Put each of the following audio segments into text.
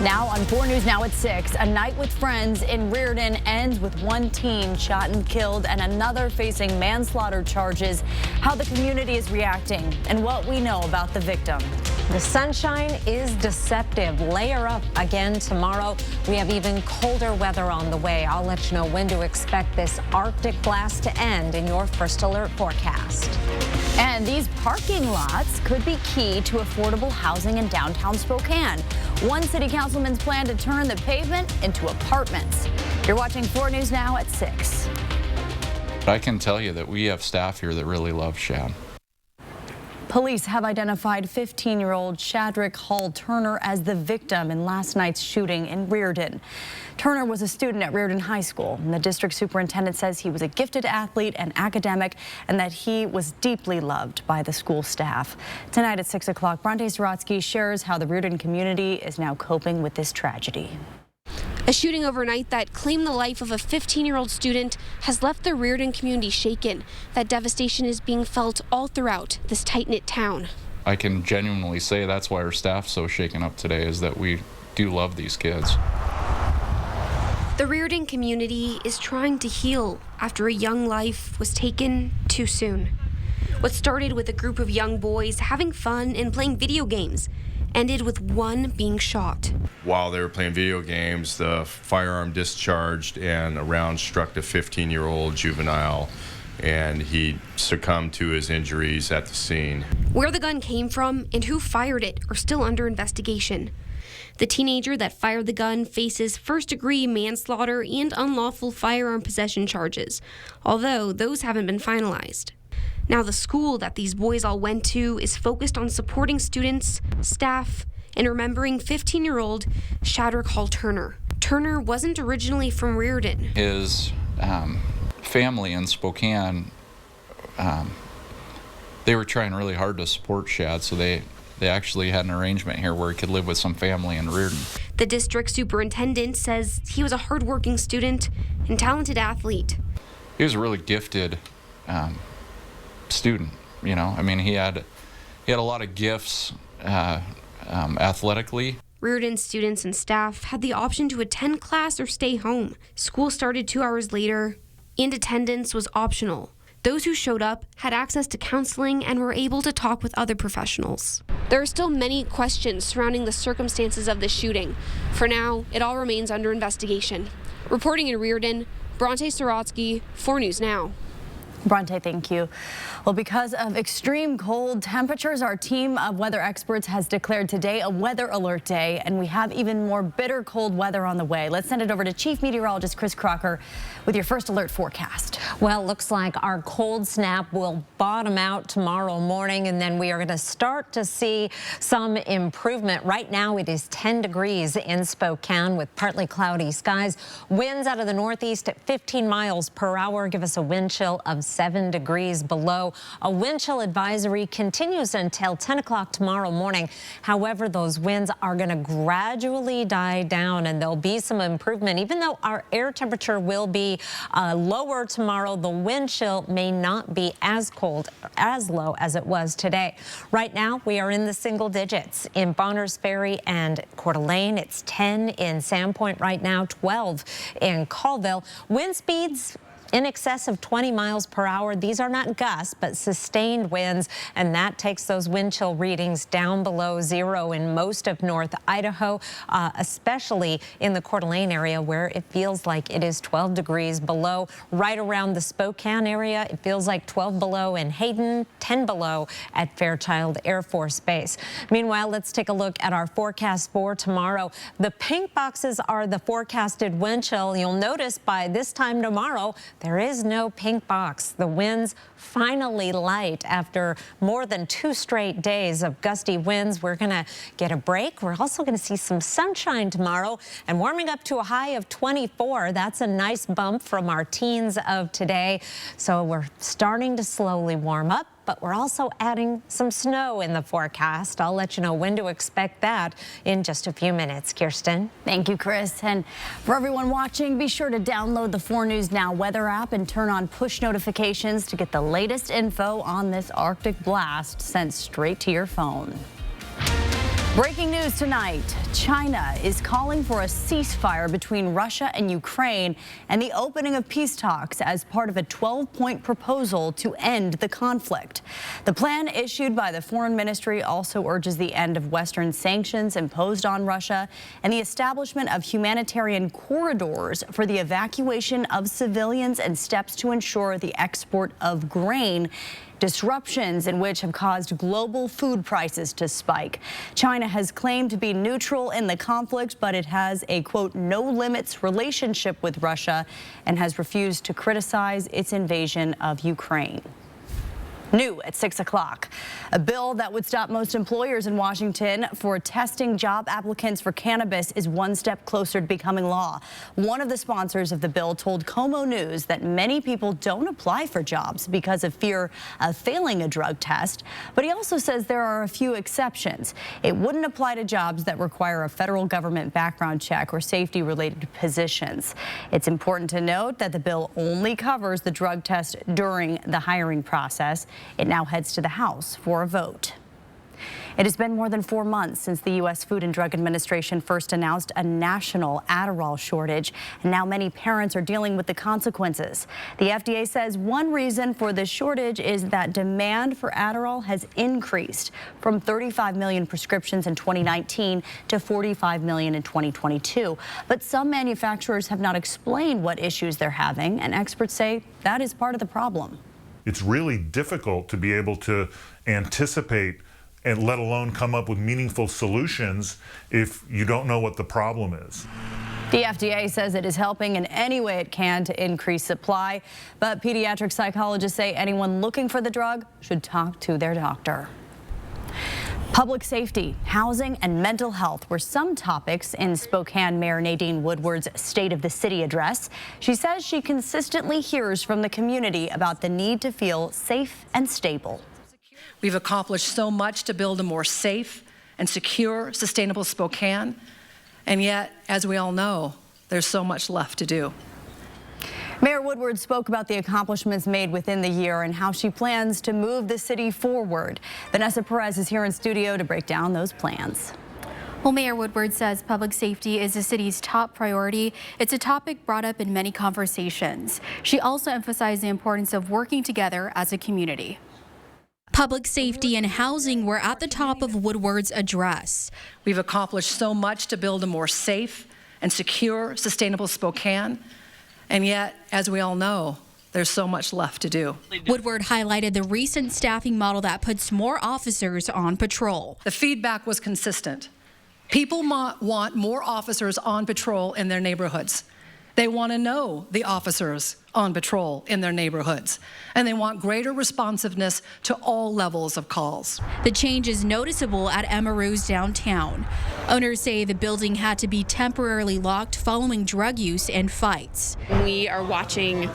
Now on 4 News Now at 6, a night with friends in Reardon ends with one teen shot and killed and another facing manslaughter charges. How the community is reacting and what we know about the victim. The sunshine is deceptive. Layer up again tomorrow. We have even colder weather on the way. I'll let you know when to expect this Arctic blast to end in your first alert forecast. And these parking lots could be key to affordable housing in downtown Spokane. One city councilman's plan to turn the pavement into apartments. You're watching 4 News Now at 6. I can tell you that we have staff here that really love Shad. Police have identified 15-year-old Shadrick Hall Turner as the victim in last night's shooting in Reardon. Turner was a student at Reardon High School, and the district superintendent says he was a gifted athlete and academic and that he was deeply loved by the school staff. Tonight at 6 o'clock, Bronte Sorotsky shares how the Reardon community is now coping with this tragedy. A shooting overnight that claimed the life of a 15-year-old student has left the Reardon community shaken. That devastation is being felt all throughout this tight-knit town. I can genuinely say that's why our staff's so shaken up today, is that we do love these kids. The Reardon community is trying to heal after a young life was taken too soon. What started with a group of young boys having fun and playing video games ended with one being shot. While they were playing video games, the firearm discharged and a round struck the 15-year-old juvenile, and he succumbed to his injuries at the scene. Where the gun came from and who fired it are still under investigation. The teenager that fired the gun faces first-degree manslaughter and unlawful firearm possession charges, although those haven't been finalized. Now, the school that these boys all went to is focused on supporting students, staff, and remembering 15-year-old Shadrick Hall Turner. Turner wasn't originally from Reardon. His family in Spokane, they were trying really hard to support Shad, so they actually had an arrangement here where he could live with some family in Reardon. The district superintendent says he was a hardworking student and talented athlete. He was a really gifted student, you know. I mean, he had a lot of gifts athletically. Reardon students and staff had the option to attend class or stay home. School started 2 hours later, and attendance was optional. Those who showed up had access to counseling and were able to talk with other professionals. There are still many questions surrounding the circumstances of the shooting. For now, it all remains under investigation. Reporting in Reardon, Bronte Sorotsky, 4 News Now. Bronte, thank you. Well, because of extreme cold temperatures, our team of weather experts has declared today a weather alert day, and we have even more bitter cold weather on the way. Let's send it over to Chief Meteorologist Chris Crocker with your first alert forecast. Well, it looks like our cold snap will bottom out tomorrow morning, and then we are going to start to see some improvement. Right now, it is 10 degrees in Spokane with partly cloudy skies. Winds out of the northeast at 15 miles per hour give us a wind chill of 7 degrees below. A wind chill advisory continues until 10 o'clock tomorrow morning. However, those winds are going to gradually die down, and there'll be some improvement. Even though our air temperature will be lower tomorrow, the wind chill may not be as cold, as low as it was today. Right now, we are in the single digits. In Bonners Ferry and Coeur d'Alene, it's 10 in Sandpoint right now, 12 in Colville. Wind speeds in excess of 20 miles per hour. These are not gusts, but sustained winds, and that takes those wind chill readings down below zero in most of North Idaho, especially in the Coeur d'Alene area where it feels like it is 12 degrees below. Right around the Spokane area, it feels like 12 below in Hayden, 10 below at Fairchild Air Force Base. Meanwhile, let's take a look at our forecast for tomorrow. The pink boxes are the forecasted wind chill. You'll notice by this time tomorrow, there is no pink box. The winds finally light after more than 2 straight days of gusty winds. We're going to get a break. We're also going to see some sunshine tomorrow and warming up to a high of 24. That's a nice bump from our teens of today. So we're starting to slowly warm up, but we're also adding some snow in the forecast. I'll let you know when to expect that in just a few minutes. Kirsten. Thank you, Chris. And for everyone watching, be sure to download the 4 News Now weather app and turn on push notifications to get the latest info on this Arctic blast sent straight to your phone. Breaking news tonight. China is calling for a ceasefire between Russia and Ukraine and the opening of peace talks as part of a 12-point proposal to end the conflict. The plan issued by the Foreign Ministry also urges the end of Western sanctions imposed on Russia and the establishment of humanitarian corridors for the evacuation of civilians and steps to ensure the export of grain, disruptions in which have caused global food prices to spike. China has claimed to be neutral in the conflict, but it has a, quote, no limits relationship with Russia and has refused to criticize its invasion of Ukraine. New at 6 o'clock, a bill that would stop most employers in Washington for testing job applicants for cannabis is one step closer to becoming law. One of the sponsors of the bill told Como News that many people don't apply for jobs because of fear of failing a drug test, but he also says there are a few exceptions. It wouldn't apply to jobs that require a federal government background check or safety-related positions. It's important to note that the bill only covers the drug test during the hiring process. It now heads to the House for a vote. It has been more than 4 months since the U.S. Food and Drug Administration first announced a national Adderall shortage, and now many parents are dealing with the consequences. The FDA says one reason for this shortage is that demand for Adderall has increased from 35 million prescriptions in 2019 to 45 million in 2022. But some manufacturers have not explained what issues they're having, and experts say that is part of the problem. It's really difficult to be able to anticipate and let alone come up with meaningful solutions if you don't know what the problem is. The FDA says it is helping in any way it can to increase supply, but pediatric psychologists say anyone looking for the drug should talk to their doctor. Public safety, housing, and mental health were some topics in Spokane Mayor Nadine Woodward's State of the City address. She says she consistently hears from the community about the need to feel safe and stable. We've accomplished so much to build a more safe and secure, sustainable Spokane, and yet, as we all know, there's so much left to do. Mayor Woodward spoke about the accomplishments made within the year and how she plans to move the city forward. Vanessa Perez is here in studio to break down those plans. Well, Mayor Woodward says public safety is the city's top priority. It's a topic brought up in many conversations. She also emphasized the importance of working together as a community. Public safety and housing were at the top of Woodward's address. We've accomplished so much to build a more safe and secure, sustainable Spokane. And yet, as we all know, there's so much left to do. Woodward highlighted the recent staffing model that puts more officers on patrol. The feedback was consistent. People want more officers on patrol in their neighborhoods. They want to know the officers on patrol in their neighborhoods, and they want greater responsiveness to all levels of calls. The change is noticeable at Emery's downtown. Owners say the building had to be temporarily locked following drug use and fights. We are watching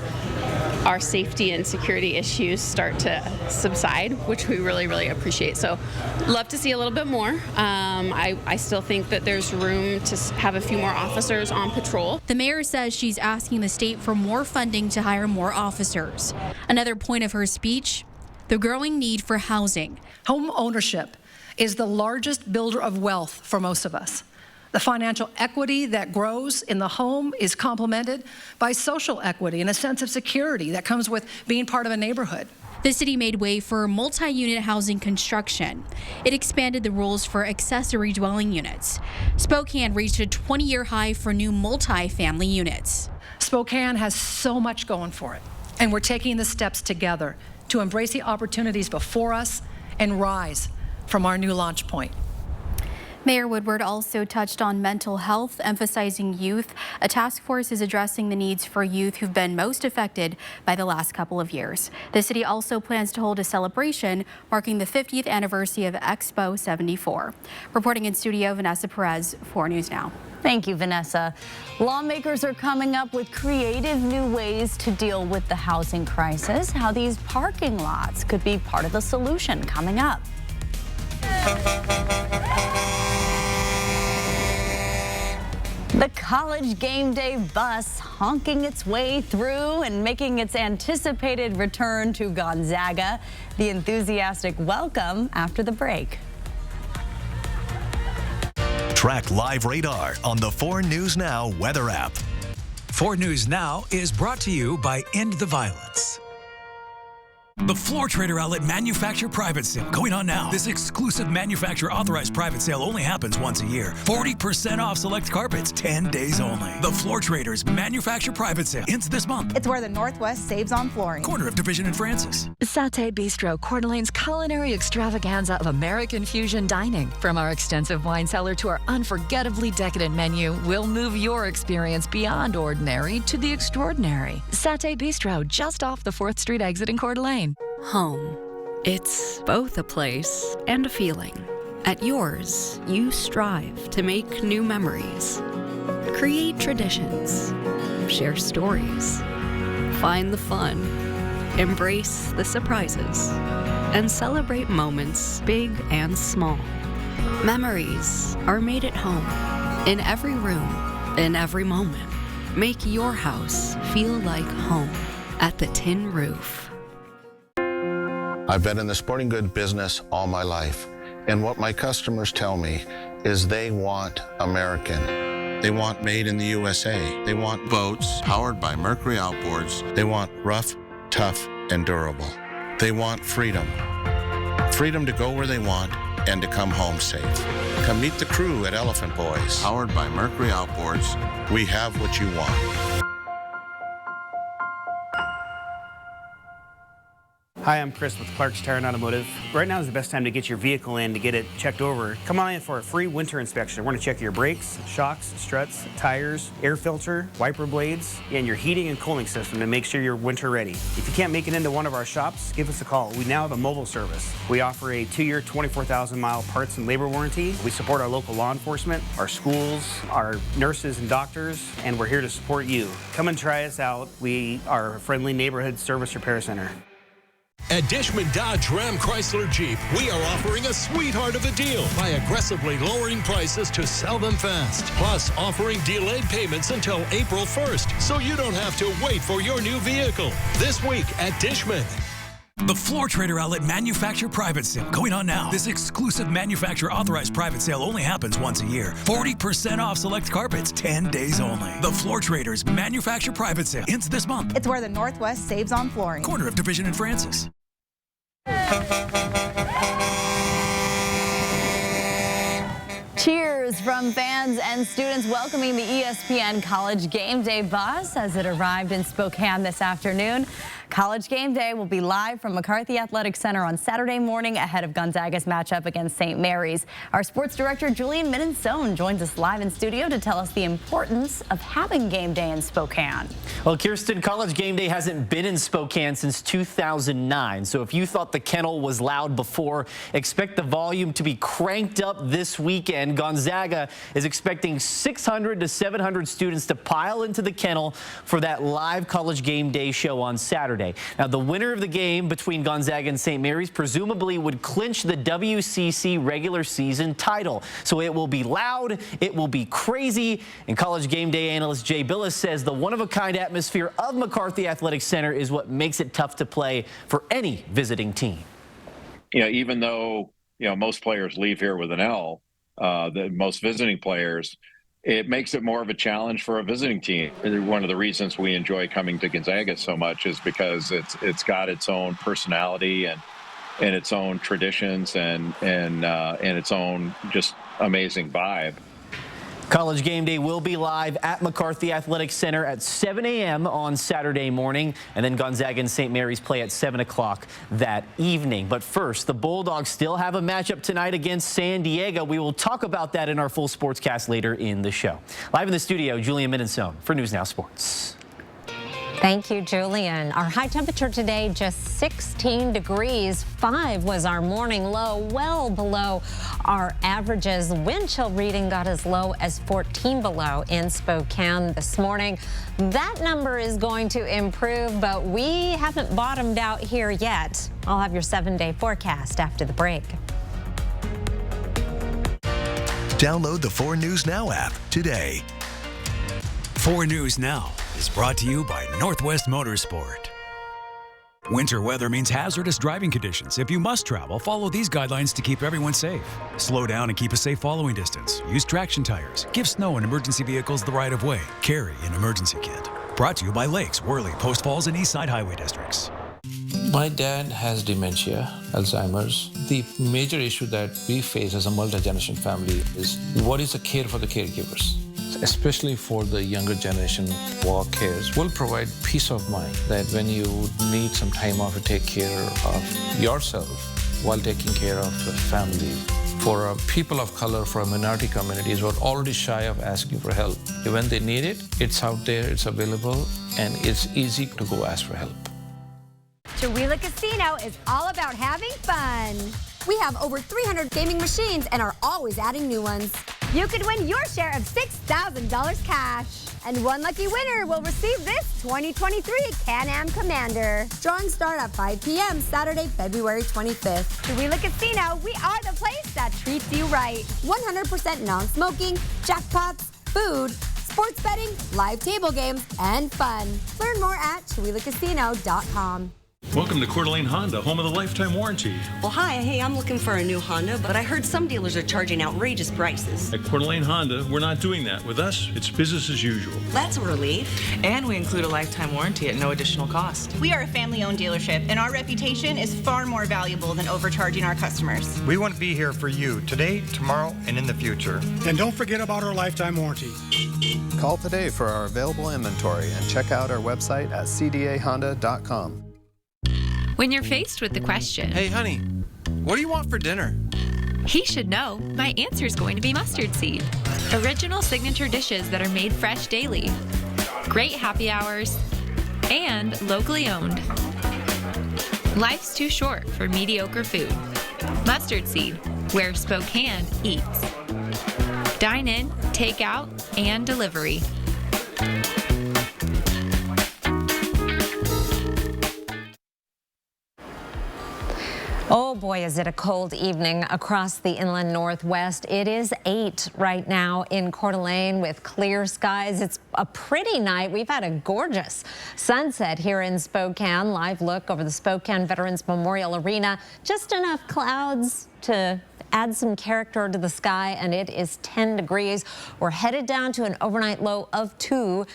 our safety and security issues start to subside, which we really appreciate. So love to see a little bit more. I still think that there's room to have a few more officers on patrol. The mayor says she's asking the state for more funding to hire more officers. Another point of her speech, the growing need for housing. Home ownership is the largest builder of wealth for most of us. The financial equity that grows in the home is complemented by social equity and a sense of security that comes with being part of a neighborhood. The city made way for multi-unit housing construction. It expanded the rules for accessory dwelling units. Spokane reached a 20-year high for new multi-family units. Spokane has so much going for it, and we're taking the steps together to embrace the opportunities before us and rise from our new launch point. Mayor Woodward also touched on mental health, emphasizing youth. A task force is addressing the needs for youth who've been most affected by the last couple of years. The city also plans to hold a celebration marking the 50th anniversary of Expo 74. Reporting in studio, Vanessa Perez, 4 News Now. Thank you, Vanessa. Lawmakers are coming up with creative new ways to deal with the housing crisis. How these parking lots could be part of the solution coming up. The college game day bus honking its way through and making its anticipated return to Gonzaga. The enthusiastic welcome after the break. Track live radar on the 4 News Now weather app. 4 News Now is brought to you by End the Violence. The Floor Trader Outlet Manufacturer Private Sale going on now. This exclusive manufacturer authorized private sale only happens once a year. 40% off select carpets, 10 days only. The Floor Traders Manufacturer Private Sale ends this month. It's where the Northwest saves on flooring. Corner of Division and Francis. Satay Bistro, Coeur d'Alene's culinary extravaganza of American fusion dining. From our extensive wine cellar to our unforgettably decadent menu, we'll move your experience beyond ordinary to the extraordinary. Satay Bistro, just off the 4th Street exit in Coeur d'Alene. Home. It's both a place and a feeling. At yours, you strive to make new memories, create traditions, share stories, find the fun, embrace the surprises, and celebrate moments big and small. Memories are made at home, in every room, in every moment. Make your house feel like home at the Tin Roof. I've been in the sporting goods business all my life, and what my customers tell me is they want American. They want made in the USA. They want boats powered by Mercury Outboards. They want rough, tough, and durable. They want freedom. Freedom to go where they want and to come home safe. Come meet the crew at Elephant Boys. Powered by Mercury Outboards, we have what you want. Hi, I'm Chris with Clark's Tire and Automotive. Right now is the best time to get your vehicle in to get it checked over. Come on in for a free winter inspection. We're going to check your brakes, shocks, struts, tires, air filter, wiper blades, and your heating and cooling system to make sure you're winter ready. If you can't make it into one of our shops, give us a call. We now have a mobile service. We offer a 2-year, 24,000-mile parts and labor warranty. We support our local law enforcement, our schools, our nurses and doctors, and we're here to support you. Come and try us out. We are a friendly neighborhood service repair center. At Dishman Dodge Ram Chrysler Jeep, we are offering a sweetheart of a deal by aggressively lowering prices to sell them fast. Plus, offering delayed payments until April 1st, so you don't have to wait for your new vehicle. This week at Dishman. The Floor Trader Outlet Manufacturer Private Sale going on now. This exclusive manufacturer authorized private sale only happens once a year. 40% off select carpets, 10 days only. The Floor Traders Manufacturer Private Sale ends this month. It's where the Northwest saves on flooring. Corner of Division and Francis. Cheers from fans and students welcoming the ESPN College Game Day bus as it arrived in Spokane this afternoon. College Game Day will be live from McCarthy Athletic Center on Saturday morning ahead of Gonzaga's matchup against St. Mary's. Our sports director, Julian Minensone, joins us live in studio to tell us the importance of having Game Day in Spokane. Well, Kirsten, College Game Day hasn't been in Spokane since 2009. So if you thought the kennel was loud before, expect the volume to be cranked up this weekend. Gonzaga is expecting 600 to 700 students to pile into the kennel for that live College Game Day show on Saturday. Now, the winner of the game between Gonzaga and St. Mary's presumably would clinch the WCC regular season title. So it will be loud, it will be crazy, and College Game Day analyst Jay Billis says the one-of-a-kind atmosphere of McCarthy Athletic Center is what makes it tough to play for any visiting team. You know, even though, most players leave here with an L, the most visiting players, it makes it more of a challenge for a visiting team. One of the reasons we enjoy coming to Gonzaga so much is because it's got its own personality and its own traditions and its own just amazing vibe. College Game Day will be live at McCarthy Athletic Center at 7 a.m. on Saturday morning, and then Gonzaga and St. Mary's play at 7 o'clock that evening. But first, the Bulldogs still have a matchup tonight against San Diego. We will talk about that in our full sportscast later in the show. Live in the studio, Julian Minensone for News Now Sports. Thank you, Julian. Our high temperature today, just 16 degrees. 5 was our morning low, well below our averages. Wind chill reading got as low as 14 below in Spokane this morning. That number is going to improve, but we haven't bottomed out here yet. I'll have your 7-day forecast after the break. Download the 4 News Now app today. 4 News Now is brought to you by Northwest Motorsport. Winter weather means hazardous driving conditions. If you must travel, follow these guidelines to keep everyone safe. Slow down and keep a safe following distance. Use traction tires. Give snow and emergency vehicles the right of way. Carry an emergency kit. Brought to you by Lakes, Worley, Post Falls, and Eastside Highway Districts. My dad has dementia, Alzheimer's. The major issue that we face as a multi-generation family is what is the care for the caregivers? Especially for the younger generation, Walk Cares will provide peace of mind that when you need some time off to take care of yourself while taking care of the family. For people of color, for minority communities who are already shy of asking for help, when they need it, it's out there, it's available, and it's easy to go ask for help. Chewelah Casino is all about having fun. We have over 300 gaming machines and are always adding new ones. You could win your share of $6,000 cash. And one lucky winner will receive this 2023 Can-Am Commander. Drawings start at 5 p.m. Saturday, February 25th. Chewelah Casino, we are the place that treats you right. 100% non-smoking, jackpots, food, sports betting, live table games, and fun. Learn more at CheWelahCasino.com. Welcome to Coeur d'Alene Honda, home of the lifetime warranty. Well, hi. Hey, I'm looking for a new Honda, but I heard some dealers are charging outrageous prices. At Coeur d'Alene Honda, we're not doing that. With us, it's business as usual. That's a relief. And we include a lifetime warranty at no additional cost. We are a family-owned dealership, and our reputation is far more valuable than overcharging our customers. We want to be here for you today, tomorrow, and in the future. And don't forget about our lifetime warranty. Call today for our available inventory and check out our website at cdahonda.com. When you're faced with the question, "Hey, honey, what do you want for dinner?" he should know my answer is going to be mustard seed. Original signature dishes that are made fresh daily, great happy hours, and locally owned. Life's too short for mediocre food. Mustard Seed, where Spokane eats. Dine in, take out, and delivery. Oh boy, is it a cold evening across the inland northwest. It is 8 right now in Coeur d'Alene with clear skies. It's a pretty night. We've had a gorgeous sunset here in Spokane. Live look over the Spokane Veterans Memorial Arena. Just enough clouds to add some character to the sky, and it is 10 degrees. We're headed down to an overnight low of 2.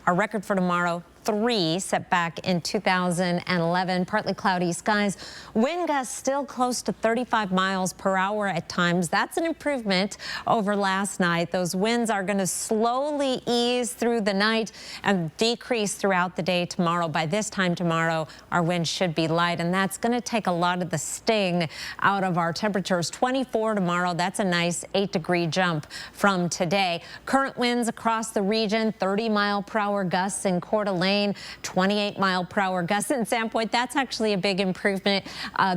Our record for tomorrow, 3, set back in 2011. Partly cloudy skies. Wind gusts still close to 35 miles per hour at times. That's an improvement over last night. Those winds are going to slowly ease through the night and decrease throughout the day tomorrow. By this time tomorrow, our winds should be light, and that's going to take a lot of the sting out of our temperatures. 24 tomorrow. That's a nice 8-degree jump from today. Current winds across the region, 30-mile-per-hour gusts in Coeur d'Alene. 28-mile-per-hour gusts in Sandpoint. That's actually a big improvement.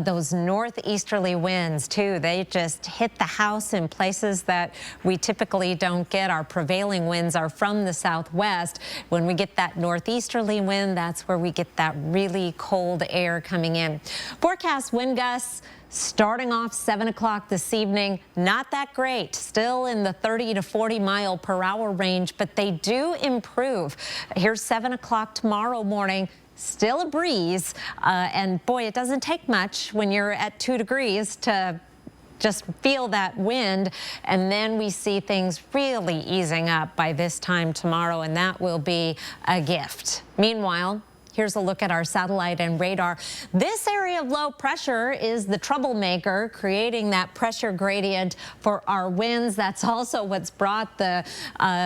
Those northeasterly winds, too, they just hit the house in places that we typically don't get. Our prevailing winds are from the southwest. When we get that northeasterly wind, that's where we get that really cold air coming in. Forecast wind gusts starting off 7 o'clock this evening, not that great, still in the 30 to 40 mile per hour range, but they do improve. Here's 7 o'clock tomorrow morning. Still a breeze, and boy, it doesn't take much when you're at 2 degrees to just feel that wind, and then we see things really easing up by this time tomorrow, and that will be a gift. Meanwhile, here's a look at our satellite and radar. This area of low pressure is the troublemaker, creating that pressure gradient for our winds. That's also what's brought the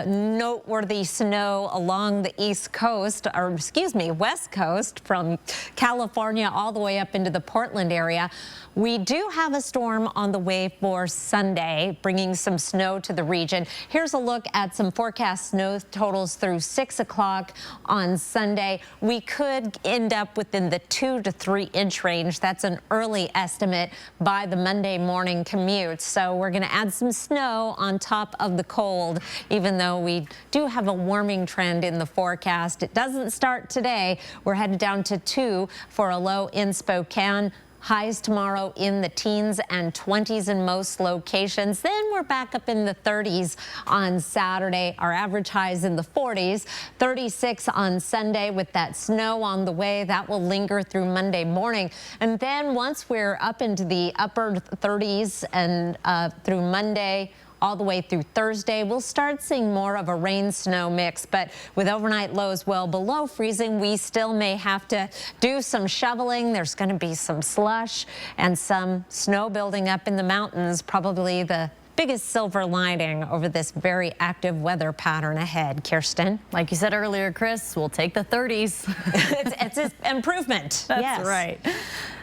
noteworthy snow along the east coast, or excuse me, west coast, from California all the way up into the Portland area. We do have a storm on the way for Sunday, bringing some snow to the region. Here's a look at some forecast snow totals through 6 o'clock on Sunday. We could end up within the 2 to 3 inch range. That's an early estimate by the Monday morning commute. So we're going to add some snow on top of the cold, even though we do have a warming trend in the forecast. It doesn't start today. We're headed down to 2 for a low in Spokane. Highs tomorrow in the teens and 20s in most locations. Then we're back up in the 30s on Saturday. Our average highs in the 40s, 36 on Sunday with that snow on the way. That will linger through Monday morning. And then once we're up into the upper 30s and through Monday, all the way through Thursday, we'll start seeing more of a rain-snow mix, but with overnight lows well below freezing, we still may have to do some shoveling. There's going to be some slush and some snow building up in the mountains, probably the biggest silver lining over this very active weather pattern ahead. Kirsten? Like you said earlier, Chris, we'll take the 30s. it's an improvement. That's yes. right.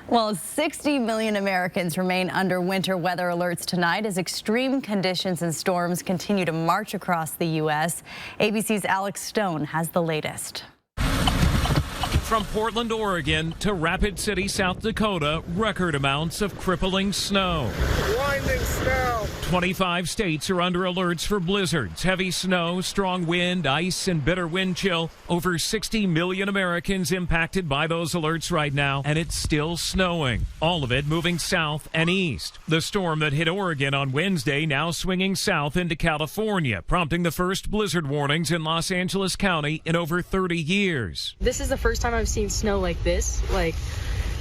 Well, 60 million Americans remain under winter weather alerts tonight as extreme conditions and storms continue to march across the U.S. ABC's Alex Stone has the latest. From Portland, Oregon to Rapid City, South Dakota, record amounts of crippling snow. Blinding snow. 25 states are under alerts for blizzards, heavy snow, strong wind, ice, and bitter wind chill. Over 60 million Americans impacted by those alerts right now, and it's still snowing. All of it moving south and east. The storm that hit Oregon on Wednesday now swinging south into California, prompting the first blizzard warnings in Los Angeles County in over 30 years. This is the first time I've seen snow like this, like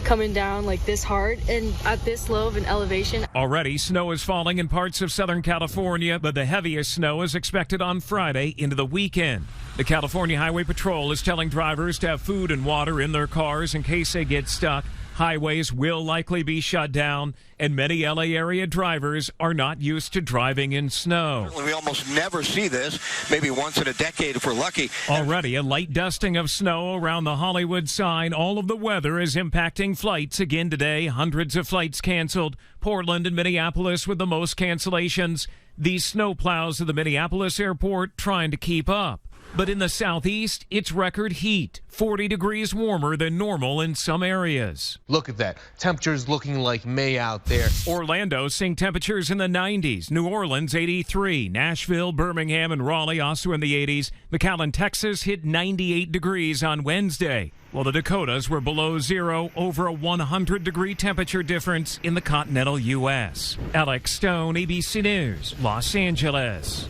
coming down like this hard and at this low of an elevation. Already, snow is falling in parts of Southern California, but the heaviest snow is expected on Friday into the weekend. The California Highway Patrol is telling drivers to have food and water in their cars in case they get stuck. Highways will likely be shut down, and many LA area drivers are not used to driving in snow. We almost never see this, maybe once in a decade if we're lucky. Already a light dusting of snow around the Hollywood sign. All of the weather is impacting flights again today. Hundreds of flights canceled. Portland and Minneapolis with the most cancellations. These snow plows at the Minneapolis airport trying to keep up. But in the southeast, it's record heat, 40 degrees warmer than normal in some areas. Look at that. Temperatures looking like May out there. Orlando seeing temperatures in the 90s. New Orleans, 83. Nashville, Birmingham, and Raleigh also in the 80s. McAllen, Texas hit 98 degrees on Wednesday. While the Dakotas were below zero, over a 100-degree temperature difference in the continental U.S. Alex Stone, ABC News, Los Angeles.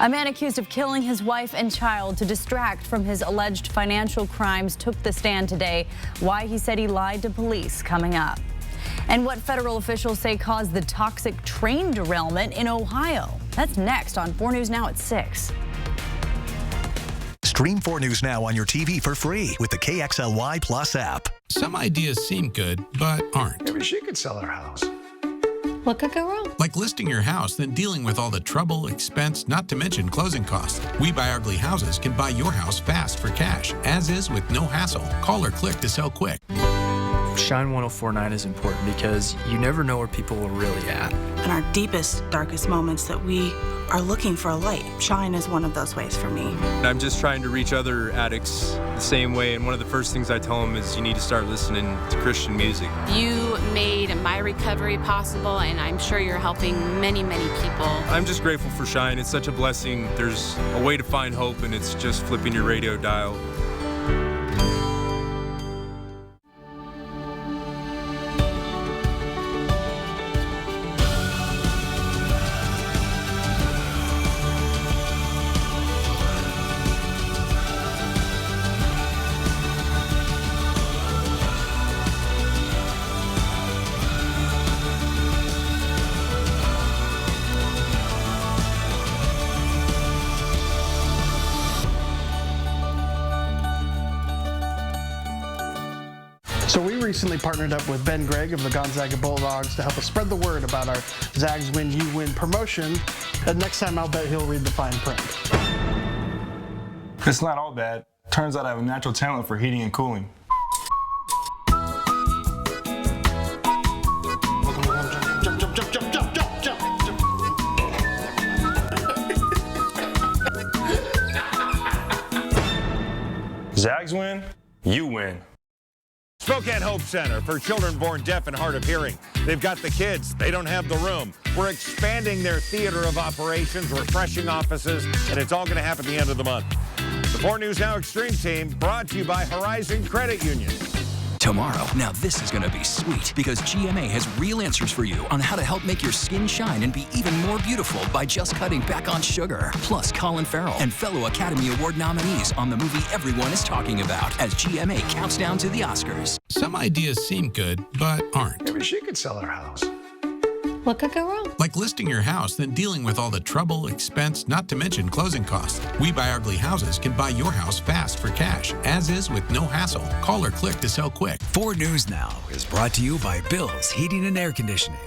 A man accused of killing his wife and child to distract from his alleged financial crimes took the stand today. Why he said he lied to police coming up. And what federal officials say caused the toxic train derailment in Ohio. That's next on 4 News Now at 6. Stream 4 News Now on your TV for free with the KXLY Plus app. Some ideas seem good, but aren't. Maybe she could sell her house. What could go wrong? Like listing your house, then dealing with all the trouble, expense, not to mention closing costs. We Buy Ugly Houses can buy your house fast for cash, as is with no hassle. Call or click to sell quick. Shine 104.9 is important because you never know where people are really at. In our deepest, darkest moments that we are looking for a light. Shine is one of those ways for me. I'm just trying to reach other addicts the same way, and one of the first things I tell them is you need to start listening to Christian music. You made my recovery possible, and I'm sure you're helping many, many people. I'm just grateful for Shine. It's such a blessing. There's a way to find hope, and it's just flipping your radio dial. So we recently partnered up with Ben Gregg of the Gonzaga Bulldogs to help us spread the word about our Zags Win, You Win promotion. And next time I'll bet he'll read the fine print. It's not all bad. Turns out I have a natural talent for heating and cooling. Zags win, you win. Spokane Hope Center for children born deaf and hard of hearing. They've got the kids. They don't have the room. We're expanding their theater of operations, refreshing offices, and it's all going to happen at the end of the month. The 4 News Now Extreme Team brought to you by Horizon Credit Union. tomorrow. Now this is going to be sweet because GMA has real answers for you on how to help make your skin shine and be even more beautiful by just cutting back on sugar. Plus Colin Farrell and fellow Academy Award nominees on the movie everyone is talking about as GMA counts down to the Oscars. Some ideas seem good, but aren't. Maybe she could sell her house. What could go wrong? Like listing your house, then dealing with all the trouble, expense, not to mention closing costs. We Buy Ugly Houses can buy your house fast for cash, as is with no hassle. Call or click to sell quick. 4 News Now is brought to you by Bill's Heating and Air Conditioning.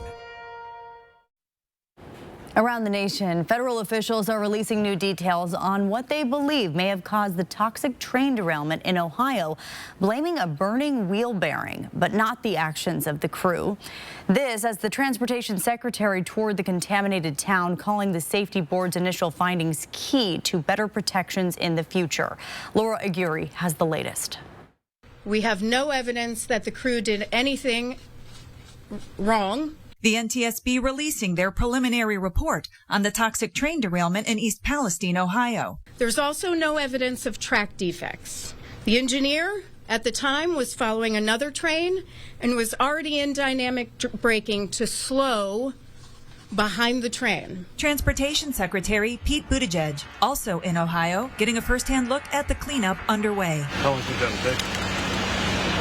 Around the nation, federal officials are releasing new details on what they believe may have caused the toxic train derailment in Ohio, blaming a burning wheel bearing, but not the actions of the crew. This as the transportation secretary toured the contaminated town, calling the safety board's initial findings key to better protections in the future. Laura Aguirre has the latest. We have no evidence that the crew did anything wrong. The NTSB releasing their preliminary report on the toxic train derailment in East Palestine, Ohio. There's also no evidence of track defects. The engineer at the time was following another train and was already in dynamic braking to slow behind the train. Transportation Secretary Pete Buttigieg, also in Ohio, getting a first-hand look at the cleanup underway. How long has it been done today?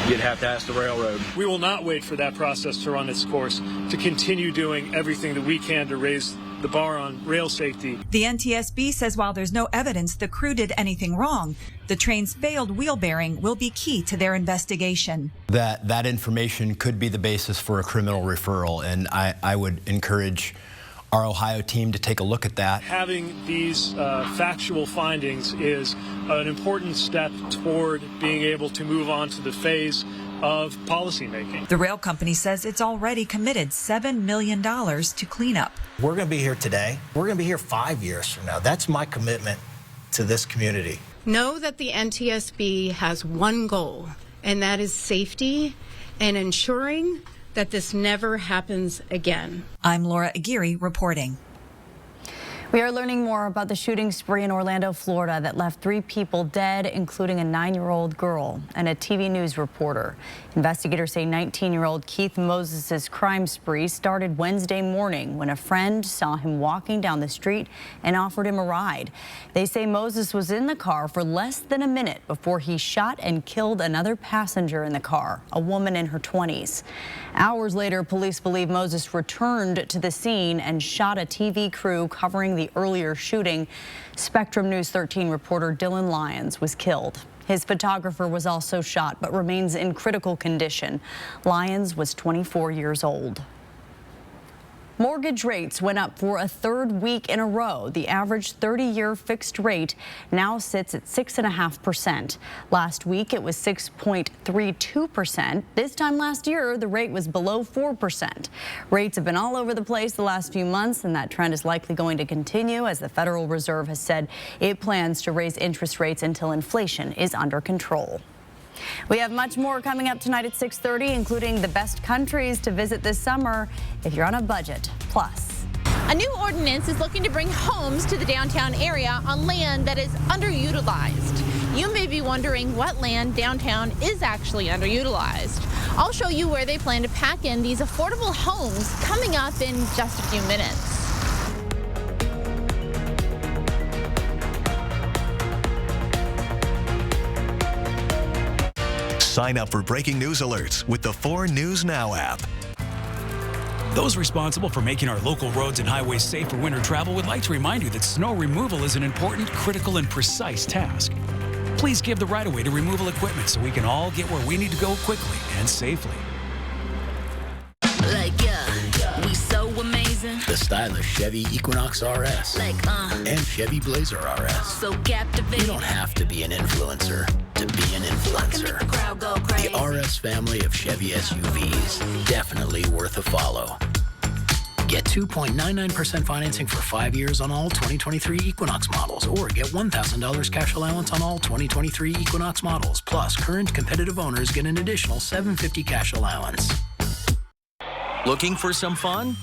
You'd have to ask the railroad. We will not wait for that process to run its course, to continue doing everything that we can to raise the bar on rail safety. The NTSB says while there's no evidence the crew did anything wrong, the train's failed wheel bearing will be key to their investigation. That information could be the basis for a criminal referral, and I would encourage our Ohio team to take a look at that. Having these factual findings is an important step toward being able to move on to the phase of policymaking. The rail company says it's already committed $7 million to clean up. We're going to be here today. We're going to be here 5 years from now. That's my commitment to this community. Know that the NTSB has one goal, and that is safety and ensuring that this never happens again. I'm Laura Aguirre reporting. We are learning more about the shooting spree in Orlando, Florida that left 3 people dead, including a 9-year-old girl and a TV news reporter. Investigators say 19-year-old Keith Moses' crime spree started Wednesday morning when a friend saw him walking down the street and offered him a ride. They say Moses was in the car for less than a minute before he shot and killed another passenger in the car, a woman in her 20s. Hours later, police believe Moses returned to the scene and shot a TV crew covering the earlier shooting. Spectrum News 13 reporter Dylan Lyons was killed. His photographer was also shot but remains in critical condition. Lyons was 24 years old. Mortgage rates went up for a 3rd week in a row. The average 30-year fixed rate now sits at 6.5%. Last week, it was 6.32%. This time last year, the rate was below 4%. Rates have been all over the place the last few months, and that trend is likely going to continue as the Federal Reserve has said it plans to raise interest rates until inflation is under control. We have much more coming up tonight at 6:30, including the best countries to visit this summer if you're on a budget. Plus, a new ordinance is looking to bring homes to the downtown area on land that is underutilized. You may be wondering what land downtown is actually underutilized. I'll show you where they plan to pack in these affordable homes coming up in just a few minutes. Sign up for breaking news alerts with the 4 News Now app. Those responsible for making our local roads and highways safe for winter travel would like to remind you that snow removal is an important, critical, and precise task. Please give the right-of-way to removal equipment so we can all get where we need to go quickly and safely. We so amazing. The stylish Chevy Equinox RS. And Chevy Blazer RS. So captivating. You don't have to be an influencer to be an influencer. The RS family of Chevy SUVs. Definitely worth a follow. Get 2.99% financing for 5 years on all 2023 Equinox models, or get $1,000 cash allowance on all 2023 Equinox models. Plus, current competitive owners get an additional $750 cash allowance. Looking for some fun?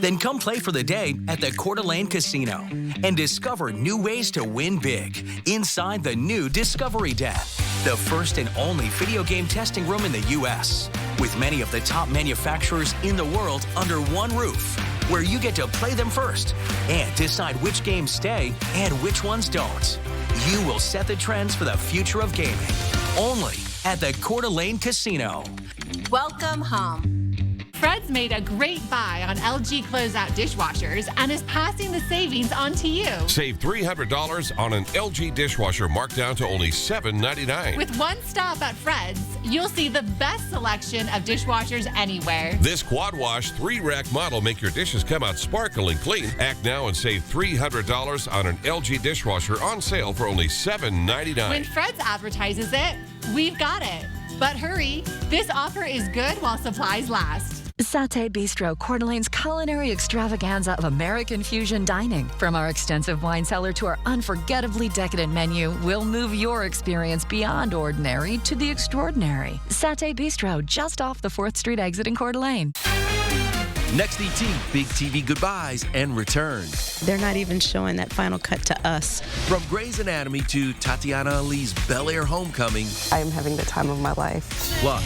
Then come play for the day at the Coeur d'Alene Casino and discover new ways to win big inside the new Discovery Den, the first and only video game testing room in the U.S. with many of the top manufacturers in the world under one roof, where you get to play them first and decide which games stay and which ones don't. You will set the trends for the future of gaming, only at the Coeur d'Alene Casino. Welcome home. Fred's made a great buy on LG closeout dishwashers and is passing the savings on to you. Save $300 on an LG dishwasher marked down to only $7.99. With one stop at Fred's, you'll see the best selection of dishwashers anywhere. This quad wash 3-rack model make your dishes come out sparkling clean. Act now and save $300 on an LG dishwasher on sale for only $7.99. When Fred's advertises it, we've got it. But hurry, this offer is good while supplies last. Satay Bistro, Coeur d'Alene's culinary extravaganza of American fusion dining. From our extensive wine cellar to our unforgettably decadent menu, we'll move your experience beyond ordinary to the extraordinary. Satay Bistro, just off the 4th Street exit in Coeur d'Alene. Next ET, big TV goodbyes and returns. They're not even showing that final cut to us. From Grey's Anatomy to Tatiana Ali's Bel Air Homecoming. I am having the time of my life. Plus,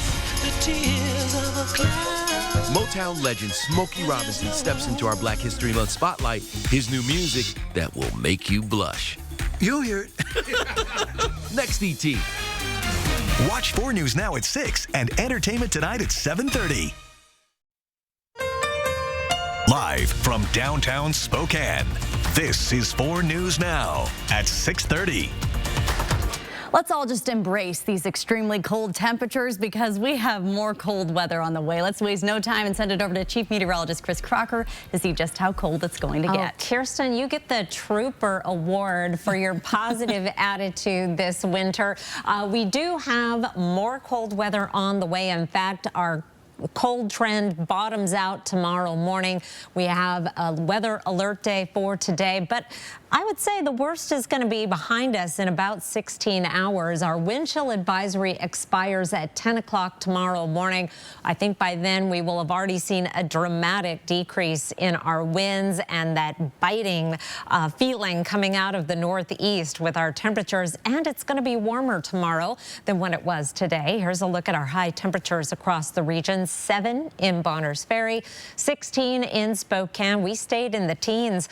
Motown legend Smokey Robinson steps into our Black History Month spotlight. His new music that will make you blush. You'll hear it. Next ET. Watch 4 News Now at 6 and Entertainment Tonight at 7:30. Live from downtown Spokane, this is 4 News Now at 6:30. Let's all just embrace these extremely cold temperatures because we have more cold weather on the way. Let's waste no time and send it over to Chief Meteorologist Chris Crocker to see just how cold it's going to get. Kirsten, you get the Trooper Award for your positive attitude this winter. We do have more cold weather on the way. In fact, our cold trend bottoms out tomorrow morning. We have a weather alert day for today, but I would say the worst is going to be behind us in about 16 hours. Our wind chill advisory expires at 10 o'clock tomorrow morning. I think by then we will have already seen a dramatic decrease in our winds and that biting feeling coming out of the northeast with our temperatures, and it's going to be warmer tomorrow than when it was today. Here's a look at our high temperatures across the region. 7 in Bonners Ferry, 16 in Spokane. We stayed in the teens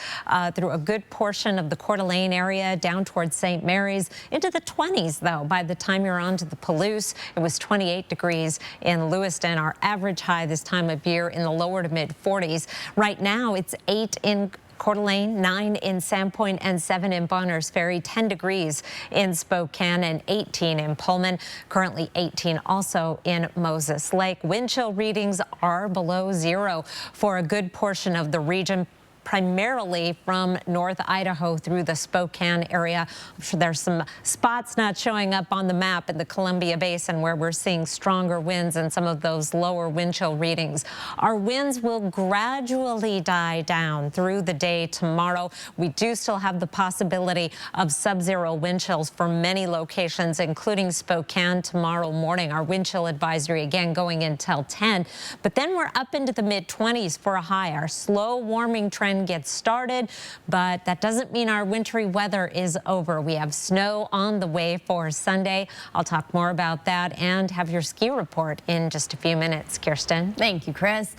through a good portion of the Coeur d'Alene area down towards St. Mary's, into the 20s though. By the time you're on to the Palouse, it was 28 degrees in Lewiston. Our average high this time of year in the lower to mid 40s. Right now it's 8 in Coeur d'Alene, 9 in Sandpoint, and 7 in Bonners Ferry, 10 degrees in Spokane, and 18 in Pullman. Currently 18 also in Moses Lake. Wind chill readings are below 0 for a good portion of the region, primarily from North Idaho through the Spokane area. I'm sure there's some spots not showing up on the map in the Columbia Basin where we're seeing stronger winds and some of those lower wind chill readings. Our winds will gradually die down through the day tomorrow. We do still have the possibility of sub-zero wind chills for many locations, including Spokane tomorrow morning. Our wind chill advisory again going until 10, but then we're up into the mid-20s for a high. Our slow warming trend gets started, but that doesn't mean our wintry weather is over. We have snow on the way for Sunday. I'll talk more about that and have your ski report in just a few minutes. Kirsten. Thank you, Chris.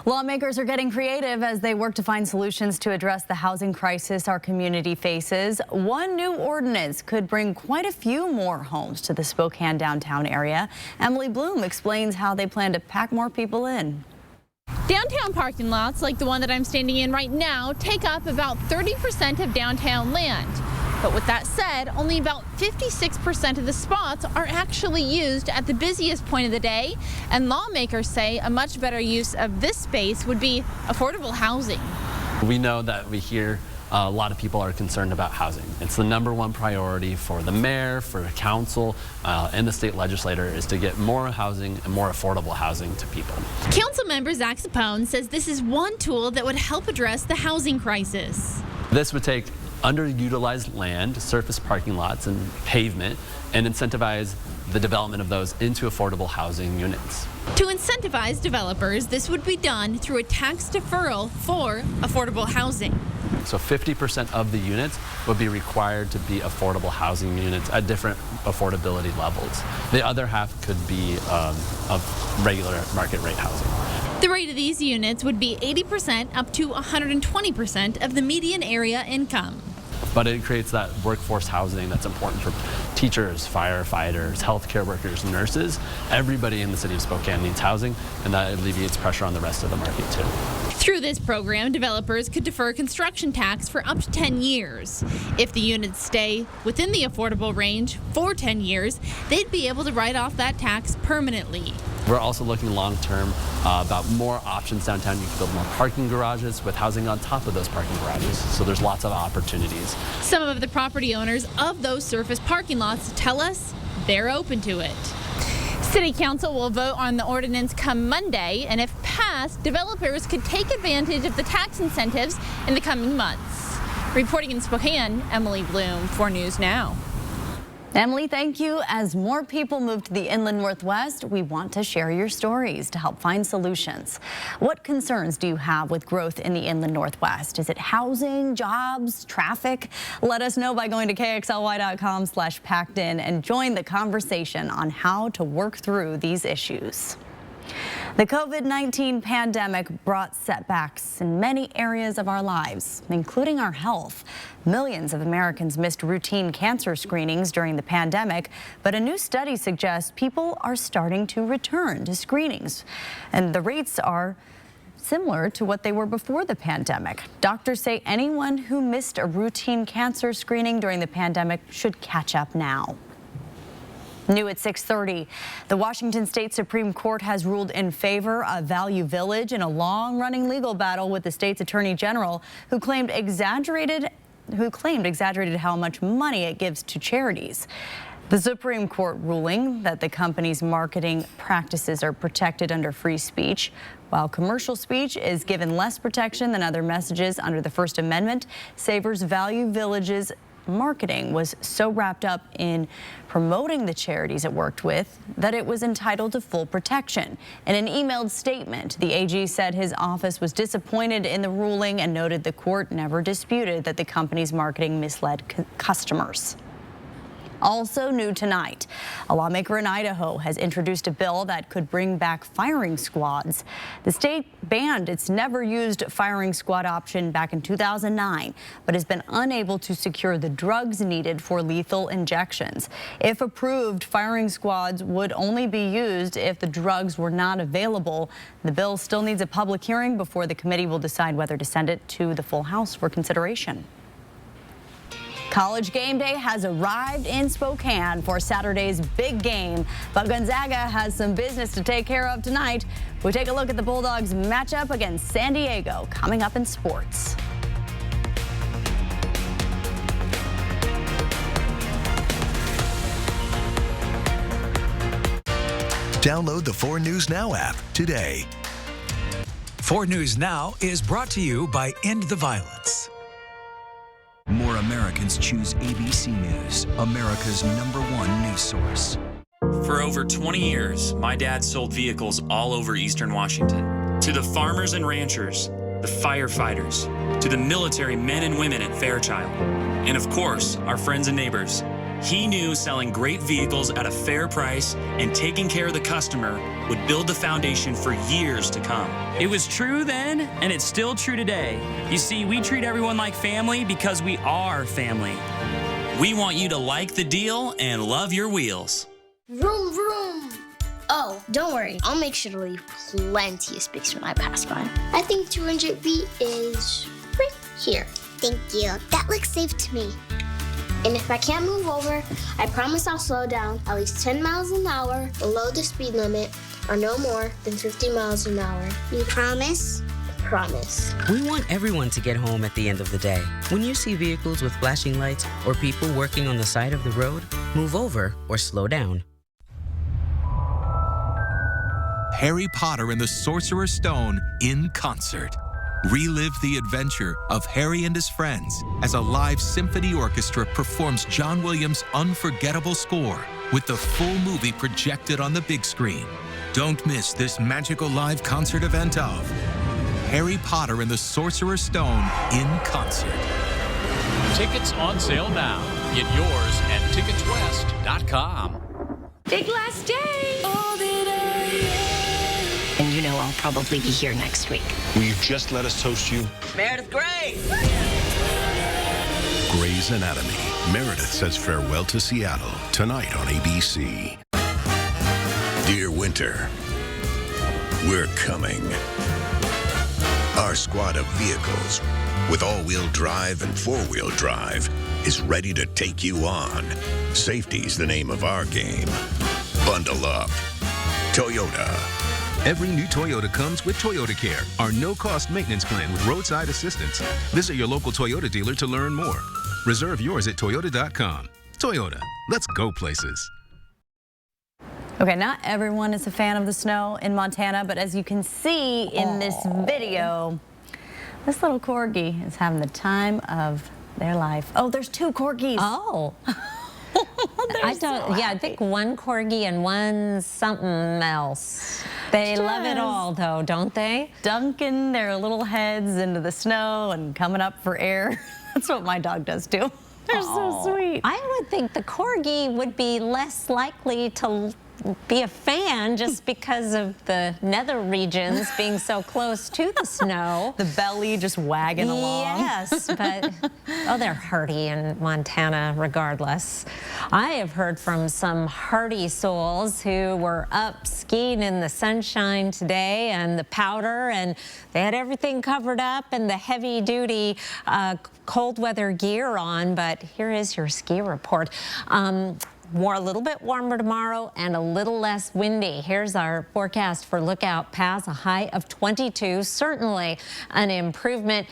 Lawmakers are getting creative as they work to find solutions to address the housing crisis our community faces. One new ordinance could bring quite a few more homes to the Spokane downtown area. Emily Bloom explains how they plan to pack more people in. Downtown parking lots like the one that I'm standing in right now take up about 30% of downtown land. But with that said, only about 56% of the spots are actually used at the busiest point of the day, and lawmakers say a much better use of this space would be affordable housing. We know that we hear a lot of people are concerned about housing. It's the #1 priority for the mayor, for the council, and the state legislator is to get more housing and more affordable housing to people. Council member Zach Sapone says this is one tool that would help address the housing crisis. This would take underutilized land, surface parking lots, and pavement, and incentivize the development of those into affordable housing units. To incentivize developers, this would be done through a tax deferral for affordable housing. So 50% of the units would be required to be affordable housing units at different affordability levels. The other half could be of regular market rate housing. The rate of these units would be 80% up to 120% of the median area income. But it creates that workforce housing that's important for teachers, firefighters, healthcare workers, nurses. Everybody in the city of Spokane needs housing, and that alleviates pressure on the rest of the market too. Through this program, developers could defer construction tax for up to 10 years. If the units stay within the affordable range for 10 years, they'd be able to write off that tax permanently. We're also looking long-term about more options downtown. You can build more parking garages with housing on top of those parking garages. So there's lots of opportunities. Some of the property owners of those surface parking lots tell us they're open to it. City Council will vote on the ordinance come Monday, and if passed, developers could take advantage of the tax incentives in the coming months. Reporting in Spokane, Emily Bloom, 4 News Now. Emily, thank you. As more people move to the Inland Northwest, we want to share your stories to help find solutions. What concerns do you have with growth in the Inland Northwest? Is it housing, jobs, traffic? Let us know by going to KXLY.com/packedin and join the conversation on how to work through these issues. The COVID-19 pandemic brought setbacks in many areas of our lives, including our health. Millions of Americans missed routine cancer screenings during the pandemic, but a new study suggests people are starting to return to screenings, and the rates are similar to what they were before the pandemic. Doctors say anyone who missed a routine cancer screening during the pandemic should catch up now. New at 6:30, the Washington State Supreme Court has ruled in favor of Value Village in a long-running legal battle with the state's attorney general, who claimed exaggerated how much money it gives to charities. The Supreme Court ruling that the company's marketing practices are protected under free speech, while commercial speech is given less protection than other messages under the First Amendment, savors Value Village's marketing was so wrapped up in promoting the charities it worked with that it was entitled to full protection. In an emailed statement, the AG said his office was disappointed in the ruling and noted the court never disputed that the company's marketing misled customers. Also new tonight, a lawmaker in Idaho has introduced a bill that could bring back firing squads. The state banned its never-used firing squad option back in 2009, but has been unable to secure the drugs needed for lethal injections. If approved, firing squads would only be used if the drugs were not available. The bill still needs a public hearing before the committee will decide whether to send it to the full House for consideration. College game day has arrived in Spokane for Saturday's big game, but Gonzaga has some business to take care of tonight. We take a look at the Bulldogs' matchup against San Diego coming up in sports. Download the 4 News Now app today. 4 News Now is brought to you by End the Violence. More Americans choose ABC News, America's #1 news source. For over 20 years, my dad sold vehicles all over Eastern Washington. To the farmers and ranchers, the firefighters, to the military men and women at Fairchild, and of course, our friends and neighbors. He knew selling great vehicles at a fair price and taking care of the customer would build the foundation for years to come. It was true then, and it's still true today. You see, we treat everyone like family because we are family. We want you to like the deal and love your wheels. Vroom, vroom. Oh, don't worry. I'll make sure to leave plenty of space when I pass by. I think 200 feet is right here. Thank you. That looks safe to me. And if I can't move over, I promise I'll slow down at least 10 miles an hour below the speed limit or no more than 50 miles an hour. You promise? Promise. We want everyone to get home at the end of the day. When you see vehicles with flashing lights or people working on the side of the road, move over or slow down. Harry Potter and the Sorcerer's Stone in concert. Relive the adventure of Harry and his friends as a live symphony orchestra performs John Williams' unforgettable score with the full movie projected on the big screen. Don't miss this magical live concert event of Harry Potter and the Sorcerer's Stone in concert. Tickets on sale now. Get yours at ticketswest.com. Big last day. And you know I'll probably be here next week. Will you just let us toast you? Meredith Grey. Grey's Anatomy. Meredith says farewell to Seattle tonight on ABC. Dear Winter, we're coming. Our squad of vehicles with all-wheel drive and four-wheel drive is ready to take you on. Safety's the name of our game. Bundle up. Toyota. Every new Toyota comes with Toyota Care, our no-cost maintenance plan with roadside assistance. Visit your local Toyota dealer to learn more. Reserve yours at toyota.com. Toyota, let's go places. Okay, not everyone is a fan of the snow in Montana, but as you can see in this video, this little corgi is having the time of their life. Oh, there's two corgis. Oh. I think one corgi and one something else. They love it all, though, don't they? Dunking their little heads into the snow and coming up for air. That's what my dog does, too. They're so sweet. I would think the corgi would be less likely to be a fan just because of the nether regions being so close to the snow. The belly just wagging along. Yes, but they're hardy in Montana regardless. I have heard from some hardy souls who were up skiing in the sunshine today and the powder, and they had everything covered up and the heavy duty cold weather gear on. But here is your ski report. A little bit warmer tomorrow and a little less windy. Here's our forecast for Lookout Pass, a high of 22, certainly an improvement.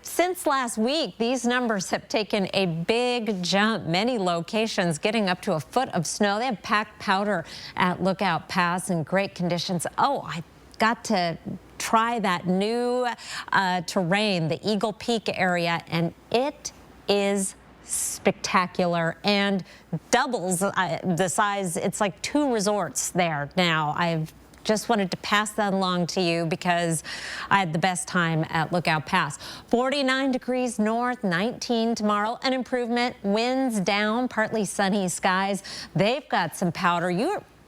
Since last week, these numbers have taken a big jump. Many locations getting up to a foot of snow. They have packed powder at Lookout Pass in great conditions. Oh, I got to try that new terrain, the Eagle Peak area, and it is spectacular and doubles the size. It's like 2 resorts there now. I've just wanted to pass that along to you because I had the best time at Lookout Pass. 49 degrees north, 19 tomorrow, an improvement. Winds down, partly sunny skies. They've got some powder.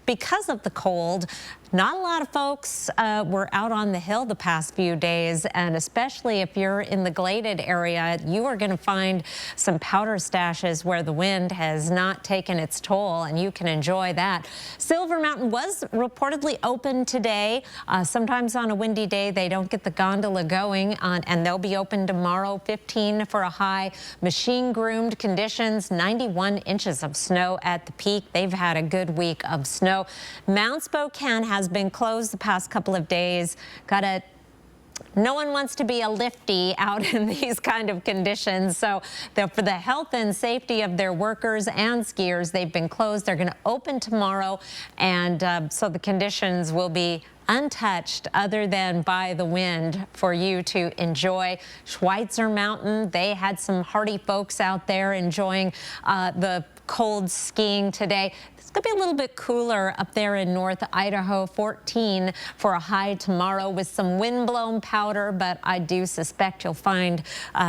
Because of the cold, not a lot of folks were out on the hill the past few days, and especially if you're in the gladed area, you are going to find some powder stashes where the wind has not taken its toll, and you can enjoy that. Silver Mountain was reportedly open today. Sometimes on a windy day, they don't get the gondola going, and they'll be open tomorrow, 15 for a high. Machine-groomed conditions, 91 inches of snow at the peak. They've had a good week of snow. Mount Spokane has been closed the past couple of days. No one wants to be a lifty out in these kind of conditions. So for the health and safety of their workers and skiers, they've been closed. They're going to open tomorrow. And so the conditions will be untouched other than by the wind for you to enjoy. Schweitzer Mountain, they had some hardy folks out there enjoying the cold skiing today. It's going to be a little bit cooler up there in North Idaho, 14 for a high tomorrow with some wind-blown powder, but I do suspect you'll find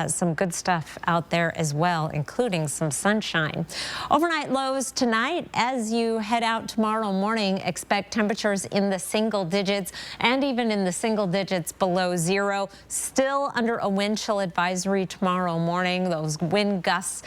some good stuff out there as well, including some sunshine. Overnight lows tonight. As you head out tomorrow morning, expect temperatures in the single digits and even in the single digits below zero. Still under a wind chill advisory tomorrow morning. Those wind gusts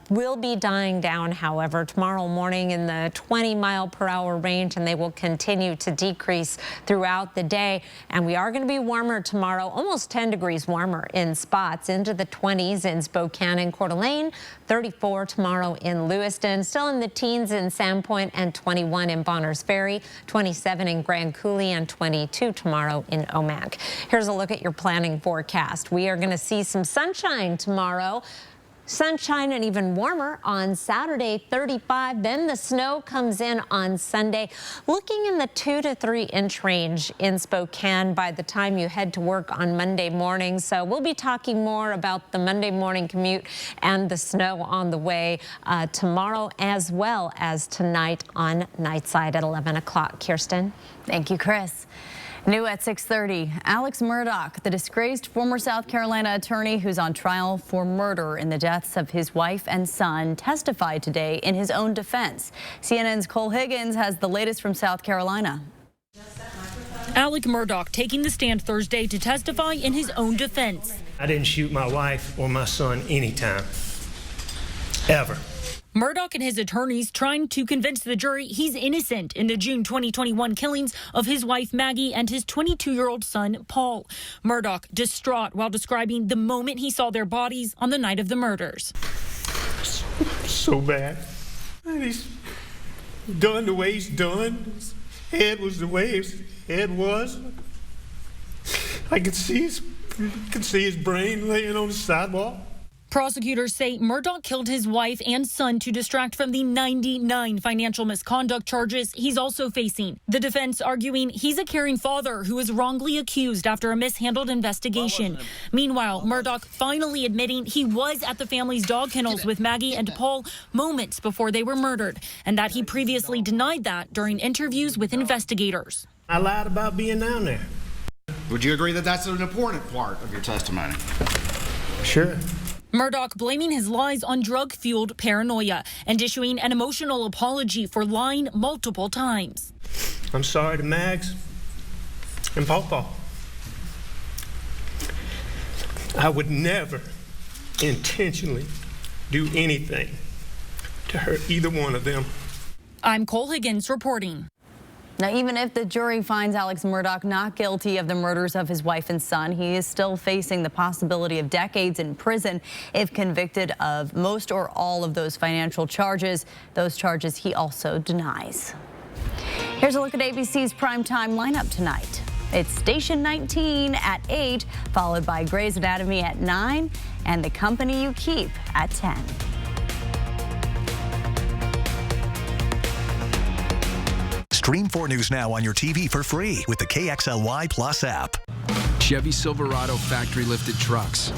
will be dying down, however, tomorrow morning in the 20-mile-per-hour range, and they will continue to decrease throughout the day. And we are going to be warmer tomorrow, almost 10 degrees warmer in spots, into the 20s in Spokane and Coeur d'Alene, 34 tomorrow in Lewiston, still in the teens in Sandpoint, and 21 in Bonners Ferry, 27 in Grand Coulee, and 22 tomorrow in Omak. Here's a look at your planning forecast. We are going to see some sunshine tomorrow. Sunshine and even warmer on Saturday, 35. Then the snow comes in on Sunday, looking in the 2 to 3 inch range in Spokane by the time you head to work on Monday morning. So we'll be talking more about the Monday morning commute and the snow on the way tomorrow, as well as tonight on Nightside at 11 o'clock. Kirsten. Thank you, Chris. New at 6:30, Alex Murdaugh, the disgraced former South Carolina attorney who's on trial for murder in the deaths of his wife and son, testified today in his own defense. CNN's Cole Higgins has the latest from South Carolina. Alex Murdaugh taking the stand Thursday to testify in his own defense. I didn't shoot my wife or my son anytime, ever. Murdaugh and his attorneys trying to convince the jury he's innocent in the June 2021 killings of his wife Maggie and his 22-year-old son Paul. Murdaugh distraught while describing the moment he saw their bodies on the night of the murders. So bad. And he's done the way he's done. His head was the way his head was. I could see his brain laying on the sidewalk. Prosecutors say Murdaugh killed his wife and son to distract from the 99 financial misconduct charges he's also facing. The defense arguing he's a caring father who was wrongly accused after a mishandled investigation. Meanwhile, Murdaugh finally admitting he was at the family's dog kennels with Maggie and Paul moments before they were murdered, and that he previously denied that during interviews with investigators. I lied about being down there. Would you agree that that's an important part of your testimony? Sure. Murdaugh blaming his lies on drug-fueled paranoia and issuing an emotional apology for lying multiple times. I'm sorry to Mags and Paw. I would never intentionally do anything to hurt either one of them. I'm Cole Higgins reporting. Now, even if the jury finds Alex Murdaugh not guilty of the murders of his wife and son, he is still facing the possibility of decades in prison if convicted of most or all of those financial charges. Those charges he also denies. Here's a look at ABC's primetime lineup tonight. It's Station 19 at 8, followed by Grey's Anatomy at 9, and The Company You Keep at 10. Stream 4 News now on your TV for free with the KXLY Plus app. Chevy Silverado factory lifted trucks.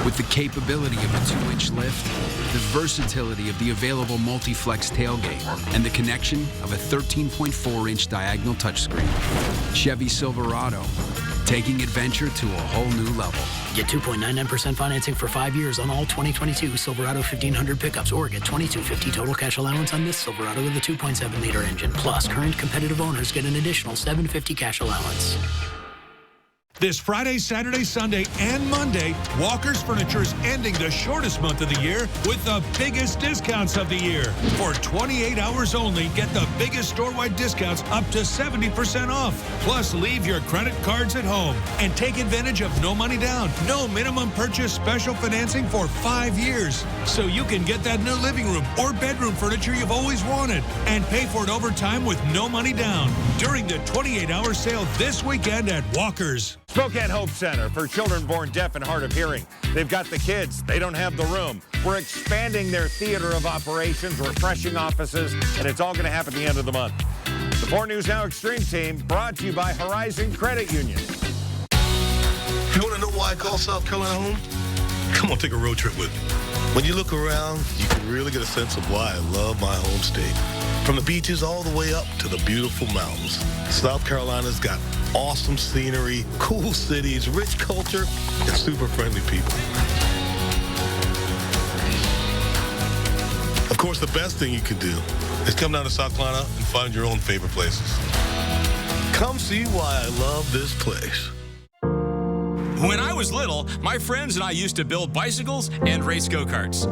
With the capability of a 2-inch lift, the versatility of the available multi-flex tailgate, and the connection of a 13.4-inch diagonal touchscreen. Chevy Silverado, taking adventure to a whole new level. Get 2.99% financing for 5 years on all 2022 Silverado 1500 pickups, or get $2,250 total cash allowance on this Silverado with a 2.7-liter engine. Plus, current competitive owners get an additional $750 cash allowance. This Friday, Saturday, Sunday, and Monday, Walker's Furniture is ending the shortest month of the year with the biggest discounts of the year. For 28 hours only, get the biggest store-wide discounts up to 70% off. Plus, leave your credit cards at home and take advantage of no money down, no minimum purchase special financing for 5 years. So you can get that new living room or bedroom furniture you've always wanted and pay for it over time with no money down during the 28-hour sale this weekend at Walker's. Spokane Hope Center for children born deaf and hard of hearing. They've got the kids. They don't have the room. We're expanding their theater of operations, refreshing offices, and it's all going to happen at the end of the month. The 4 News Now Extreme Team brought to you by Horizon Credit Union. You want to know why I call South Carolina home? Come on, take a road trip with me. When you look around, you can really get a sense of why I love my home state. From the beaches all the way up to the beautiful mountains, South Carolina's got awesome scenery, cool cities, rich culture, and super friendly people. Of course, the best thing you can do is come down to South Carolina and find your own favorite places. Come see why I love this place. When I was little, my friends and I used to build bicycles and race go-karts.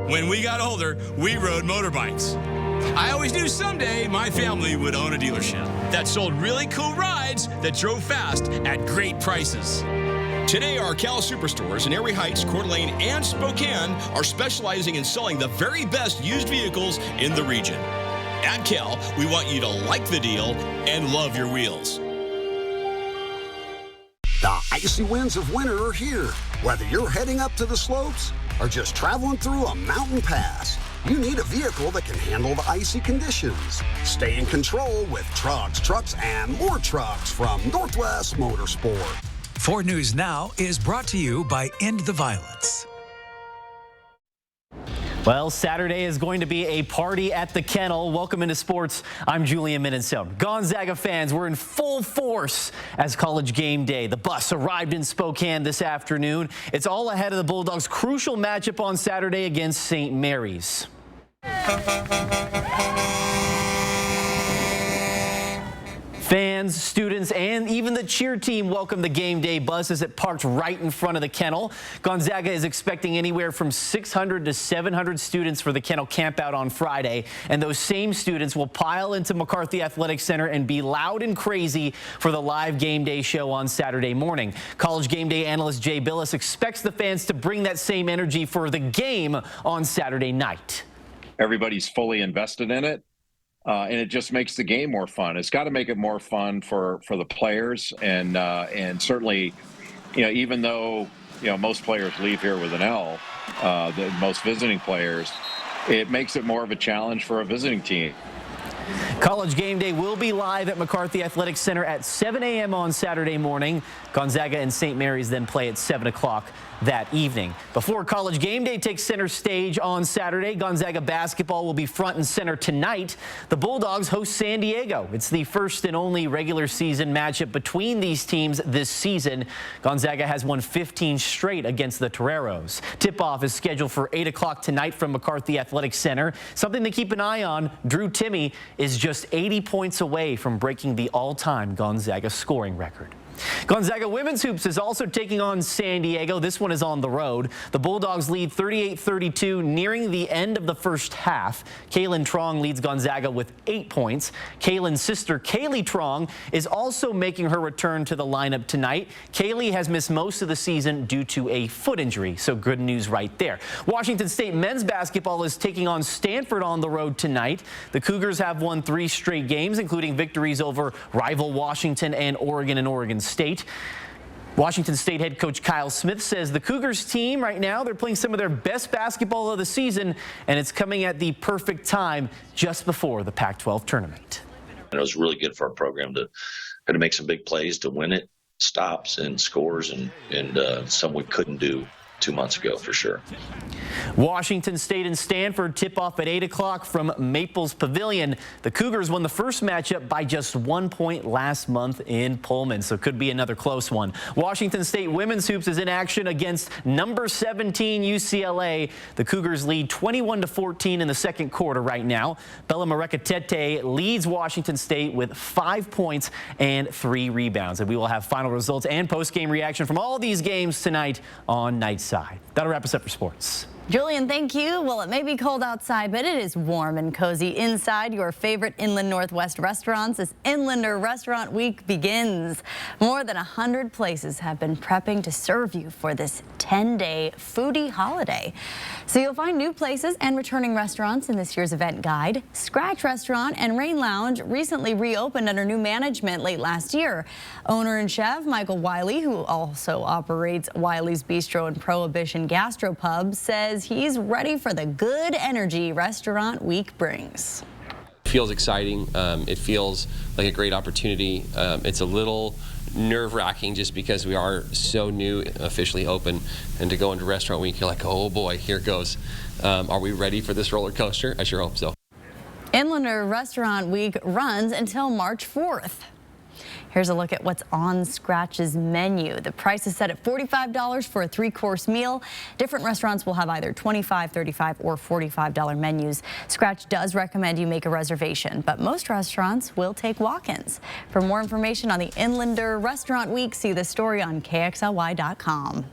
When we got older, we rode motorbikes. I always knew someday my family would own a dealership that sold really cool rides that drove fast at great prices. Today, our Cal Superstores in Erie Heights, Coeur d'Alene, and Spokane are specializing in selling the very best used vehicles in the region. At Cal, we want you to like the deal and love your wheels. The icy winds of winter are here. Whether you're heading up to the slopes or just traveling through a mountain pass, you need a vehicle that can handle the icy conditions. Stay in control with trucks, and more trucks from Northwest Motorsport. 4 News Now is brought to you by End the Violence. Well, Saturday is going to be a party at the Kennel. Welcome into sports. I'm Julian Minnesota. Gonzaga fans were in full force as College Game Day. The bus arrived in Spokane this afternoon. It's all ahead of the Bulldogs' crucial matchup on Saturday against St. Mary's. Fans, students, and even the cheer team welcome the game day bus as it parked right in front of the Kennel. Gonzaga is expecting anywhere from 600 to 700 students for the Kennel campout on Friday, and those same students will pile into McCarthy Athletic Center and be loud and crazy for the live game day show on Saturday morning. College Game Day analyst Jay Billis expects the fans to bring that same energy for the game on Saturday night. Everybody's fully invested in it. And it just makes the game more fun. It's got to make it more fun for the players, and certainly, even though most players leave here with an L, the most visiting players, it makes it more of a challenge for a visiting team. College Game Day will be live at McCarthy Athletic Center at 7 a.m. on Saturday morning. Gonzaga and St. Mary's then play at 7 o'clock that evening. Before College Game Day takes center stage on Saturday, Gonzaga basketball will be front and center tonight. The Bulldogs host San Diego. It's the first and only regular season matchup between these teams this season. Gonzaga has won 15 straight against the Toreros. Tip-off is scheduled for 8 o'clock tonight from McCarthy Athletic Center. Something to keep an eye on, Drew Timme is just 80 points away from breaking the all-time Gonzaga scoring record. Gonzaga women's hoops is also taking on San Diego. This one is on the road. The Bulldogs lead 38-32 nearing the end of the first half. Kaylin Trong leads Gonzaga with 8 points. Kaylin's sister Kaylee Trong is also making her return to the lineup tonight. Kaylee has missed most of the season due to a foot injury, so good news right there. Washington State men's basketball is taking on Stanford on the road tonight. The Cougars have won 3 straight games, including victories over rival Washington and Oregon State. Washington State head coach Kyle Smith says the Cougars team right now, they're playing some of their best basketball of the season, and it's coming at the perfect time just before the Pac-12 tournament. And it was really good for our program to make some big plays to win it, stops and scores, and some we couldn't do 2 months ago for sure. Washington State and Stanford tip off at 8 o'clock from Maples Pavilion. The Cougars won the first matchup by just 1 point last month in Pullman, so it could be another close one. Washington State women's hoops is in action against number 17 UCLA. The Cougars lead 21-14 in the second quarter right now. Bella Murekatete leads Washington State with 5 points and 3 rebounds. And we will have final results and post-game reaction from all these games tonight on Nightside. That'll wrap us up for sports. Julian, thank you. Well, it may be cold outside, but it is warm and cozy inside your favorite Inland Northwest restaurants as Inlander Restaurant Week begins. More than 100 places have been prepping to serve you for this 10-day foodie holiday. So you'll find new places and returning restaurants in this year's event guide. Scratch Restaurant and Rain Lounge recently reopened under new management late last year. Owner and chef Michael Wiley, who also operates Wiley's Bistro and Prohibition Gastropub, says he's ready for the good energy Restaurant Week brings. It feels exciting. It feels like a great opportunity. It's a little nerve-wracking just because we are so new, officially open, and to go into Restaurant Week, you're like, oh boy, here it goes. Are we ready for this roller coaster? I sure hope so. Inlander Restaurant Week runs until March 4th. Here's a look at what's on Scratch's menu. The price is set at $45 for a 3-course meal. Different restaurants will have either $25, $35, or $45 menus. Scratch does recommend you make a reservation, but most restaurants will take walk-ins. For more information on the Inlander Restaurant Week, see the story on KXLY.com.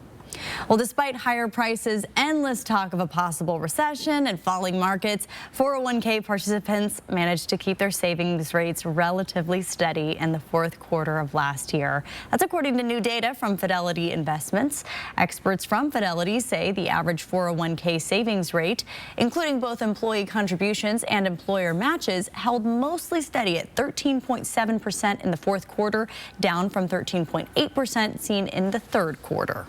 Well, despite higher prices, endless talk of a possible recession and falling markets, 401k participants managed to keep their savings rates relatively steady in the fourth quarter of last year. That's according to new data from Fidelity Investments. Experts from Fidelity say the average 401k savings rate, including both employee contributions and employer matches, held mostly steady at 13.7% in the fourth quarter, down from 13.8% seen in the third quarter.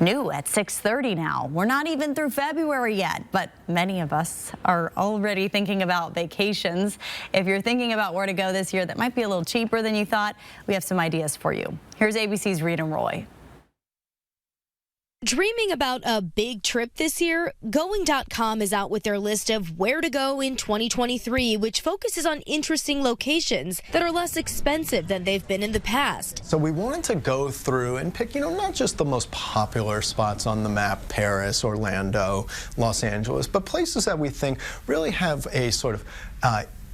New at 6:30 now. We're not even through February yet, but many of us are already thinking about vacations. If you're thinking about where to go this year that might be a little cheaper than you thought, we have some ideas for you. Here's ABC's Rita Roy. Dreaming about a big trip this year? Going.com is out with their list of where to go in 2023, which focuses on interesting locations that are less expensive than they've been in the past. So we wanted to go through and pick, not just the most popular spots on the map, Paris, Orlando, Los Angeles, but places that we think really have a sort of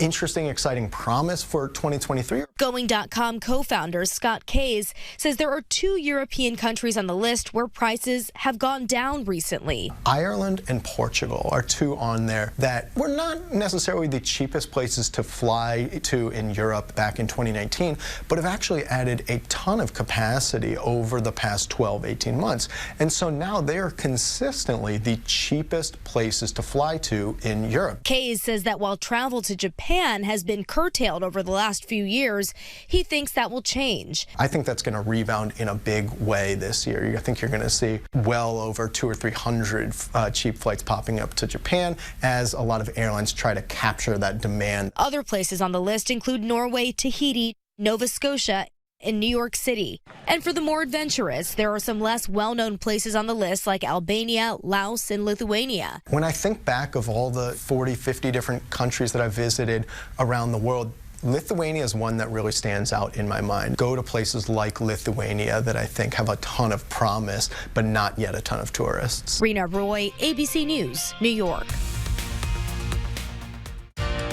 interesting, exciting promise for 2023. Going.com co-founder Scott Kays says there are 2 European countries on the list where prices have gone down recently. Ireland and Portugal are 2 on there that were not necessarily the cheapest places to fly to in Europe back in 2019, but have actually added a ton of capacity over the past 12, 18 months. And so now they are consistently the cheapest places to fly to in Europe. Kays says that while travel to Japan has been curtailed over the last few years, he thinks that will change. I think that's going to rebound in a big way this year. I think you're going to see well over 200 or 300 cheap flights popping up to Japan as a lot of airlines try to capture that demand. Other places on the list include Norway, Tahiti, Nova Scotia, in New York City. And for the more adventurous, there are some less well-known places on the list like Albania, Laos, and Lithuania. When I think back of all the 40, 50 different countries that I've visited around the world, Lithuania is one that really stands out in my mind. Go to places like Lithuania that I think have a ton of promise, but not yet a ton of tourists. Rena Roy, ABC News, New York.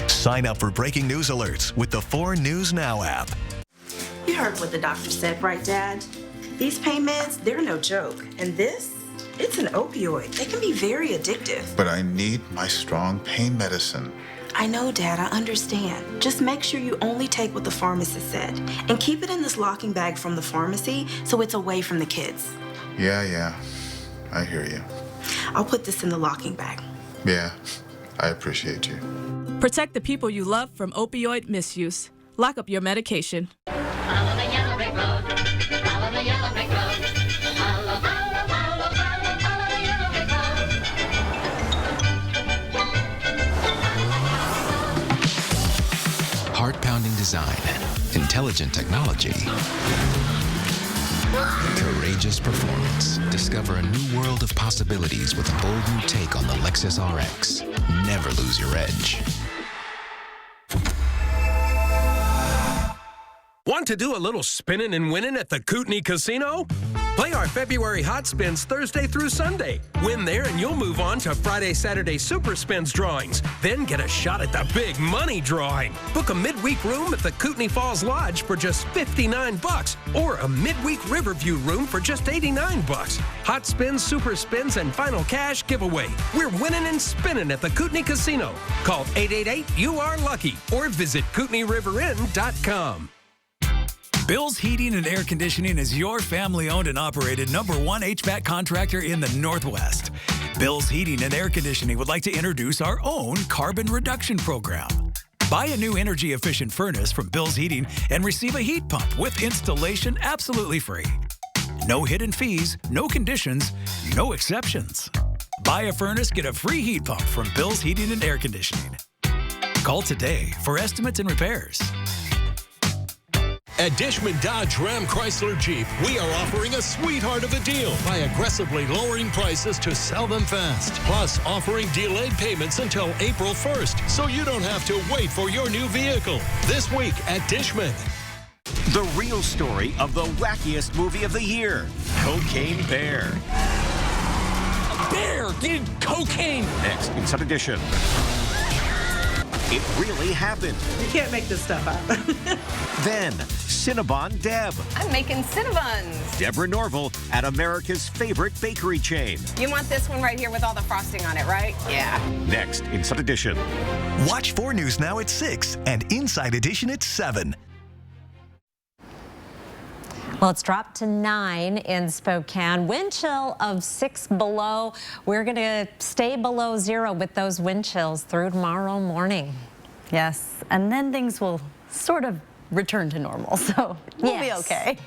Sign up for breaking news alerts with the 4 News Now app. You heard what the doctor said, right, Dad? These pain meds, they're no joke. And this, it's an opioid. They can be very addictive. But I need my strong pain medicine. I know, Dad, I understand. Just make sure you only take what the pharmacist said. And keep it in this locking bag from the pharmacy so it's away from the kids. Yeah, I hear you. I'll put this in the locking bag. Yeah, I appreciate you. Protect the people you love from opioid misuse. Lock up your medication. Follow the yellow brick road. Follow the yellow brick road. Follow the yellow brick road. Heart-pounding design, intelligent technology, courageous performance. Discover a new world of possibilities with a bold new take on the Lexus RX. Never lose your edge. Want to do a little spinning and winning at the Kootenai Casino? Play our February Hot Spins Thursday through Sunday. Win there and you'll move on to Friday, Saturday Super Spins drawings. Then get a shot at the big money drawing. Book a midweek room at the Kootenai Falls Lodge for just $59 or a midweek Riverview room for just $89. Hot Spins, Super Spins, and Final Cash giveaway. We're winning and spinning at the Kootenai Casino. Call 888-YOU-ARE-LUCKY or visit KootenaiRiverInn.com. Bill's Heating and Air Conditioning is your family-owned and operated #1 HVAC contractor in the Northwest. Bill's Heating and Air Conditioning would like to introduce our own carbon reduction program. Buy a new energy-efficient furnace from Bill's Heating and receive a heat pump with installation absolutely free. No hidden fees, no conditions, no exceptions. Buy a furnace, get a free heat pump from Bill's Heating and Air Conditioning. Call today for estimates and repairs. At Dishman Dodge Ram Chrysler Jeep, we are offering a sweetheart of a deal by aggressively lowering prices to sell them fast. Plus, offering delayed payments until April 1st, so you don't have to wait for your new vehicle. This week at Dishman. The real story of the wackiest movie of the year, Cocaine Bear. A bear did cocaine. Next, Inside Edition. It really happened. You can't make this stuff up. Then, Cinnabon Deb. I'm making Cinnabons. Deborah Norville at America's favorite bakery chain. You want this one right here with all the frosting on it, right? Yeah. Next, Inside Edition. Watch 4 News Now at 6 and Inside Edition at 7. Well, it's dropped to 9 in Spokane. Wind chill of 6 below. We're going to stay below 0 with those wind chills through tomorrow morning. Yes, and then things will sort of return to normal, so we'll be okay.